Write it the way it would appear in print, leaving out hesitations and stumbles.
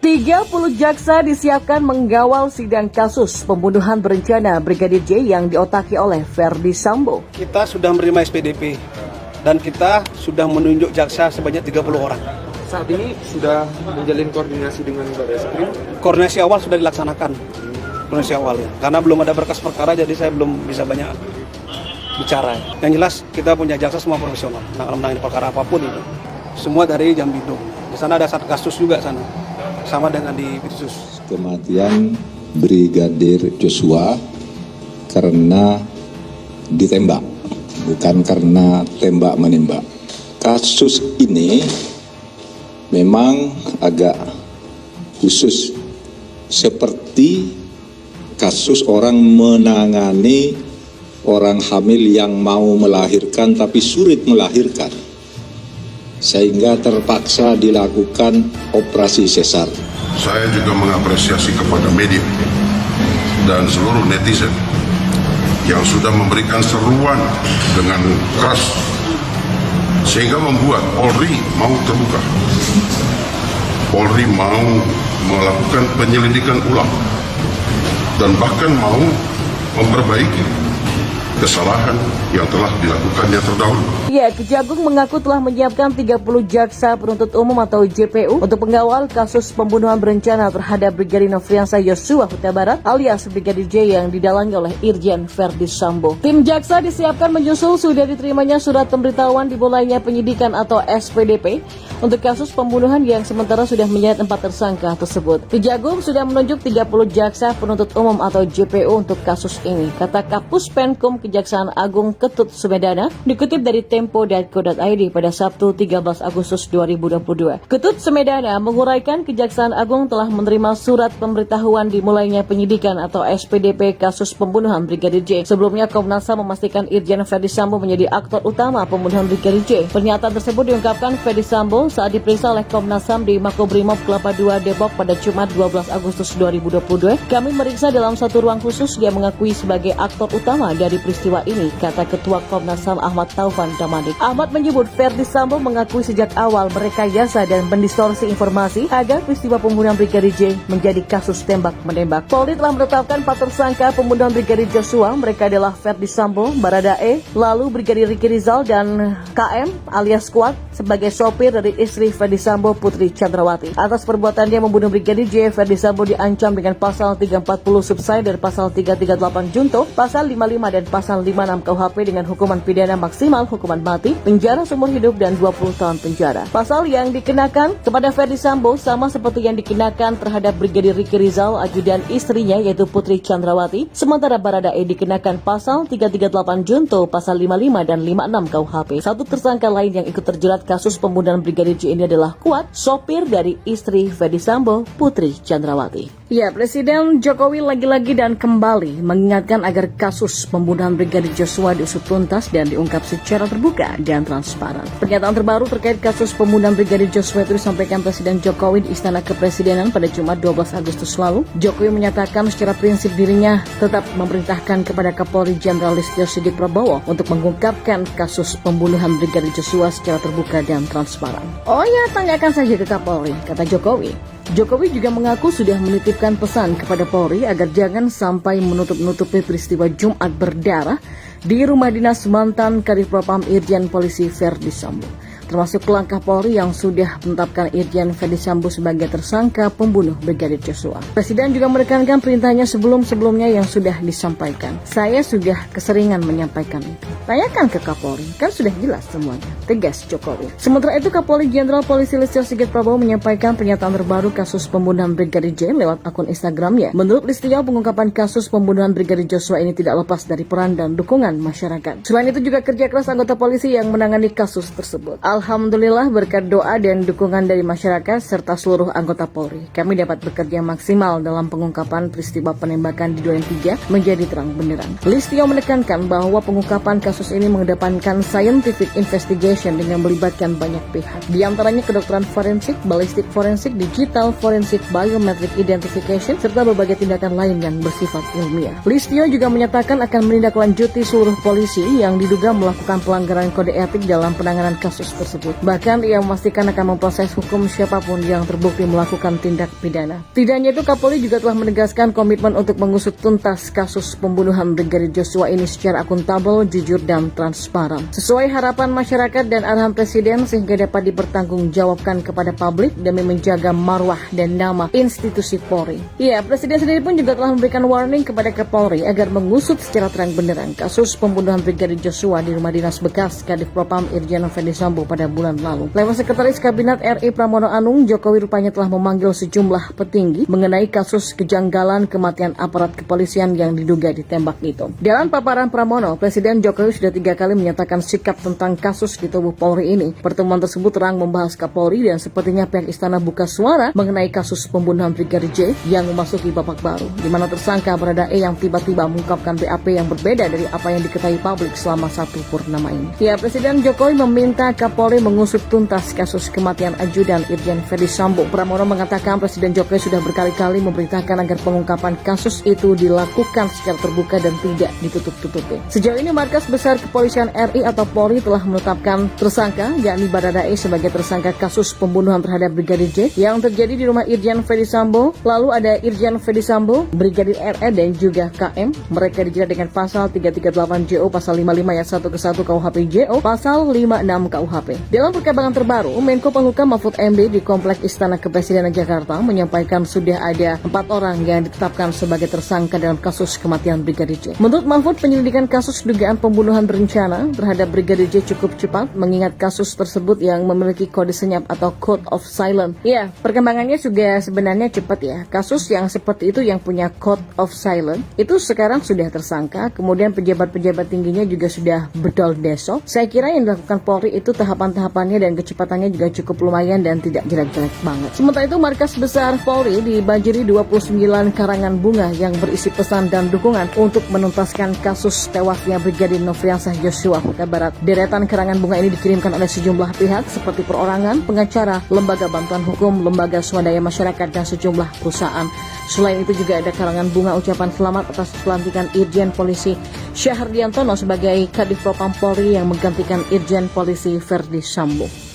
30 jaksa disiapkan mengawal sidang kasus pembunuhan berencana Brigadir J yang diotaki oleh Ferdy Sambo. Kita sudah menerima SPDP dan kita sudah menunjuk jaksa sebanyak 30 orang. Saat ini sudah menjalin koordinasi dengan Barreskrim? Koordinasi awal sudah dilaksanakan. Koordinasi awal ya. Karena belum ada berkas perkara jadi saya belum bisa banyak bicara. Yang jelas kita punya jaksa semua profesional. Menangani perkara apapun itu. Semua dari Jambido. Di sana ada Satgasus juga sana. Sama dengan di Pitsus. Kematian Brigadir Joshua karena ditembak, bukan karena tembak menembak. Kasus ini memang agak khusus, seperti kasus orang menangani orang hamil yang mau melahirkan tapi sulit melahirkan, sehingga terpaksa dilakukan operasi sesar. Saya juga mengapresiasi kepada media dan seluruh netizen yang sudah memberikan seruan dengan keras sehingga membuat Polri mau terbuka. Polri mau melakukan penyelidikan ulang dan bahkan mau memperbaiki kesalahan yang telah dilakukannya terdahulu. Ya, Kejagung mengaku telah menyiapkan 30 jaksa penuntut umum atau JPU untuk mengawal kasus pembunuhan berencana terhadap Brigadir Nofriansah Yosua Huta Barat alias Brigadir J yang didalangi oleh Irjen Ferdy Sambo. Tim jaksa disiapkan menyusul sudah diterimanya surat pemberitahuan dimulainya penyidikan atau SPDP untuk kasus pembunuhan yang sementara sudah menyeret 4 tersangka tersebut. Kejagung sudah menunjuk 30 jaksa penuntut umum atau JPU untuk kasus ini, kata Kapus Penkum Kejaksaan Agung Ketut Sumedana, dikutip dari tempo.co.id pada Sabtu 13 Agustus 2022. Ketut Sumedana menguraikan Kejaksaan Agung telah menerima surat pemberitahuan dimulainya penyidikan atau SPDP kasus pembunuhan Brigadir J. Sebelumnya Komnas HAM memastikan Irjen Ferdy Sambo menjadi aktor utama pembunuhan Brigadir J. Pernyataan tersebut diungkapkan Ferdy Sambo saat diperiksa oleh Komnas HAM di Makobrimob Kelapa II Depok pada Jumat 12 Agustus 2022. Kami meriksa dalam satu ruang khusus, dia mengakui sebagai aktor utama dari peristiwa ini, kata Ketua Komnas HAM Ahmad Taufan Damanik. Ahmad menyebut Ferdy Sambo mengakui sejak awal merekayasa dan mendistorsi informasi agar peristiwa pembunuhan Brigadir J menjadi kasus tembak-menembak. Polri telah menetapkan 4 tersangka pembunuhan Brigadir Joshua. Mereka adalah Ferdy Sambo, Baradae, lalu Brigadir Ricky Rizal dan KM alias Kuat sebagai sopir dari istri Ferdy Sambo, Putri Chandrawati. Atas perbuatannya membunuh Brigadir J, Ferdy Sambo diancam dengan pasal 340 subsidi dari pasal 338 junto, pasal 55 dan pasal 56 KUHP dengan hukuman pidana maksimal hukuman mati, penjara seumur hidup dan 20 tahun penjara. Pasal yang dikenakan kepada Ferdy Sambo sama seperti yang dikenakan terhadap Brigadir Ricky Rizal, ajudan istrinya yaitu Putri Chandrawati. Sementara Baradae dikenakan pasal 338 junto, pasal 55 dan 56 KUHP. Satu tersangka lain yang ikut terjerat kasus pembunuhan Brigadir J ini adalah Kuat, sopir dari istri Ferdy Sambo, Putri Chandrawati. Ya, Presiden Jokowi lagi-lagi dan kembali mengingatkan agar kasus pembunuhan Brigadir Joshua diusut tuntas dan diungkap secara terbuka dan transparan. Pernyataan terbaru terkait kasus pembunuhan Brigadir Joshua itu disampaikan Presiden Jokowi di Istana Kepresidenan pada Jumat 12 Agustus lalu. Jokowi menyatakan secara prinsip dirinya tetap memerintahkan kepada Kapolri Jenderal Listio Sigit Prabowo untuk mengungkapkan kasus pembunuhan Brigadir Joshua secara terbuka dan transparan. Oh ya, tanyakan saja ke Kapolri, kata Jokowi. Jokowi juga mengaku sudah menitipkan pesan kepada Polri agar jangan sampai menutup-nutupi peristiwa Jumat berdarah di rumah dinas mantan Kadif Propam Irjen Polisi Ferdy Sambo, termasuk langkah Polri yang sudah menetapkan Irjen Ferdy Sambo sebagai tersangka pembunuh Brigadir Joshua. Presiden juga menekankan perintahnya sebelum-sebelumnya yang sudah disampaikan. Saya sudah keseringan menyampaikan itu. Tanyakan ke Kapolri, kan sudah jelas semuanya, tegas Jokowi. Sementara itu Kapolri Jenderal Polisi Listio Sigit Prabowo menyampaikan pernyataan terbaru kasus pembunuhan Brigadir J lewat akun Instagramnya. Menurut Listio, pengungkapan kasus pembunuhan Brigadir Joshua ini tidak lepas dari peran dan dukungan masyarakat. Selain itu juga kerja keras anggota polisi yang menangani kasus tersebut. Alhamdulillah berkat doa dan dukungan dari masyarakat serta seluruh anggota Polri, kami dapat bekerja maksimal dalam pengungkapan peristiwa penembakan di Duren 3 menjadi terang benderang. Listio menekankan bahwa pengungkapan kasus ini mengedepankan scientific investigation dengan melibatkan banyak pihak, di antaranya kedokteran forensik, balistik forensik, digital forensik, biometric identification, serta berbagai tindakan lain yang bersifat ilmiah. Listio juga menyatakan akan menindaklanjuti seluruh polisi yang diduga melakukan pelanggaran kode etik dalam penanganan kasus tersebut. tersebut. Bahkan ia memastikan akan memproses hukum siapapun yang terbukti melakukan tindak pidana. Tidak hanya itu, Kapolri juga telah menegaskan komitmen untuk mengusut tuntas kasus pembunuhan Brigadir Joshua ini secara akuntabel, jujur, dan transparan. Sesuai harapan masyarakat dan arahan Presiden sehingga dapat dipertanggungjawabkan kepada publik demi menjaga marwah dan nama institusi Polri. Ya, Presiden sendiri pun juga telah memberikan warning kepada Kapolri agar mengusut secara terang benderang kasus pembunuhan Brigadir Joshua di rumah dinas bekas Kadif Propam Irjen Ferdisambo pada bulan lalu. Lewat Sekretaris Kabinet RI Pramono Anung, Jokowi rupanya telah memanggil sejumlah petinggi mengenai kasus kejanggalan kematian aparat kepolisian yang diduga ditembak itu. Dalam paparan Pramono, Presiden Jokowi sudah 3 kali menyatakan sikap tentang kasus di tubuh Polri ini. Pertemuan tersebut terang membahas Kapolri dan sepertinya pihak istana buka suara mengenai kasus pembunuhan Brigadir J yang memasuki babak baru, di mana tersangka Baradae yang tiba-tiba mengungkapkan BAP yang berbeda dari apa yang diketahui publik selama 1 purnama ini. Ya, Presiden Jokowi meminta Kapolri mengusut tuntas kasus kematian Ajudan Irjen Ferdisambo. Pramono mengatakan Presiden Jokowi sudah berkali-kali memerintahkan agar pengungkapan kasus itu dilakukan secara terbuka dan tidak ditutup-tutupi. Sejauh ini Markas Besar Kepolisian RI atau Polri telah menetapkan tersangka yakni Baradae sebagai tersangka kasus pembunuhan terhadap Brigadir J yang terjadi di rumah Irjen Ferdisambo. Lalu ada Irjen Ferdisambo, Brigadir RE dan juga KM. Mereka dijerat dengan pasal 338 JO, pasal 55 ayat 1 ke 1 KUHP JO, pasal 56 KUHP. Dalam perkembangan terbaru, Menko Polhukam Mahfud MD di Kompleks Istana Kepresidenan Jakarta menyampaikan sudah ada 4 orang yang ditetapkan sebagai tersangka dalam kasus kematian Brigadir J. Menurut Mahfud, penyelidikan kasus dugaan pembunuhan berencana terhadap Brigadir J cukup cepat mengingat kasus tersebut yang memiliki kode senyap atau code of silence. Ya, perkembangannya juga sebenarnya cepat ya. Kasus yang seperti itu yang punya code of silence itu sekarang sudah tersangka, kemudian pejabat-pejabat tingginya juga sudah bedol deso. Saya kira yang dilakukan Polri itu tahapan-tahapannya dan kecepatannya juga cukup lumayan dan tidak jelek-jelek banget. Sementara itu Markas Besar Polri dibanjiri 29 karangan bunga yang berisi pesan dan dukungan untuk menuntaskan kasus tewasnya Brigadir Nofriansah Joshua Huta Barat. Deretan karangan bunga ini dikirimkan oleh sejumlah pihak seperti perorangan, pengacara, lembaga bantuan hukum, lembaga swadaya masyarakat, dan sejumlah perusahaan. Selain itu juga ada karangan bunga ucapan selamat atas pelantikan Irjen Polisi Syahardiantono sebagai Kadif Propam Polri yang menggantikan Irjen Polisi Ferdisambo.